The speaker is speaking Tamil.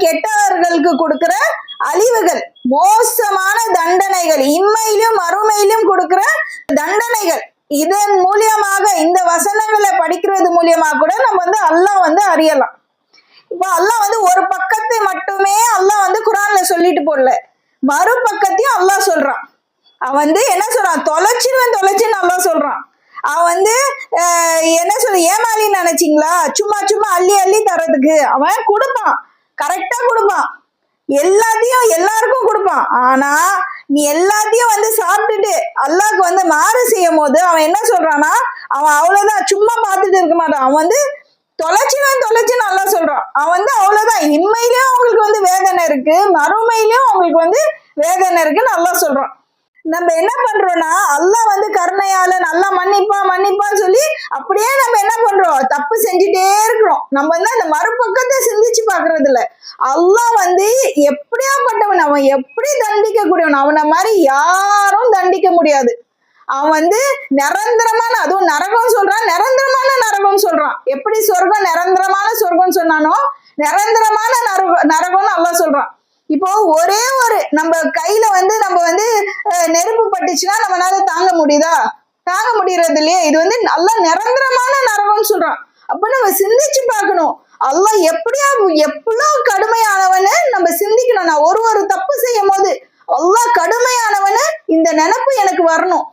கெட்டவர்களுக்கு கொடுக்கிற அழிவுகள், மோசமான தண்டனைகள், இம்மையிலும் மறுமையிலும் கொடுக்கிற தண்டனைகள். இதன் மூலியமாக இந்த வசனங்களை படிக்கிறது மூலியமா கூட நம்ம அல்லாஹ் அறியலாம். இப்போ அல்லாஹ் ஒரு பக்கத்தை மட்டுமே அல்லாஹ் குர்ஆன்ல சொல்லிட்டு போடல, மறுபக்கத்தையும் அல்லாஹ் சொல்றான். அவன் என்ன சொல்றான்? தொலைச்சின்னு அல்லாஹ் சொல்றான். அவன் என்ன சொல்ற, ஏமாளின்னு நினைச்சீங்களா? சும்மா சும்மா அள்ளி அள்ளி தரதுக்கு அவன் கொடுப்பான், கரெக்டா கொடுப்பான், எல்லாருக்கும் கொடுப்பான். ஆனா நீ எல்லாத்தையும் சாப்பிட்டுட்டு அல்லாஹ்க்கு மாறு செய்யும் போது அவன் என்ன சொல்றான்னா, அவன் அவ்வளவுதான், சும்மா பார்த்துட்டு இருக்க மாட்டான். அவன் தொலைச்சின்னு அல்லாஹ் சொல்றான். அவன் அவ்வளவுதான், இம்மையிலயும் அவங்களுக்கு வேதனை இருக்கு, மறுமையிலயும் அவங்களுக்கு வேதனை இருக்குன்னு அல்லாஹ் சொல்றான். நம்ம என்ன பண்றோம்னா, அல்லாஹ் கருணையால நல்லா மன்னிப்பான்னு சொல்லி அப்படியே நம்ம என்ன பண்றோம், தப்பு செஞ்சுட்டே இருக்கிறோம். நம்ம அந்த மறுபக்கத்தை சிந்திச்சு பாக்குறது இல்ல. அல்லாஹ் எப்படியாப்பட்டவன், அவன் எப்படி தண்டிக்க கூடியவன், அவனை மாதிரி யாரும் தண்டிக்க முடியாது. அவன் நிரந்தரமான, அதுவும் நரகம் சொல்றான், நிரந்தரமான நரகம் சொல்றான். எப்படி சொர்க்கம் நிரந்தரமான சொர்க்கம் சொன்னானோ, நிரந்தரமான நரகம்னு அல்லாஹ் சொல்றான். இப்போ ஒரே ஒரு நம்ம கையில நம்ம நெருப்பு பட்டுச்சுன்னா நம்மளால தாங்க முடியுதா? தாங்க முடியறது இல்லையே. இது நல்லா நிரந்தரமான நரகம்னு சொல்றான். அப்ப நம்ம சிந்திச்சு பார்க்கணும், அல்லாஹ் எப்படியோ கடுமையானவன்னு நம்ம சிந்திக்கணும். நான் ஒரு தப்பு செய்யும் போது அல்லாஹ் கடுமையானவன்னு இந்த நினைப்பு எனக்கு வரணும்.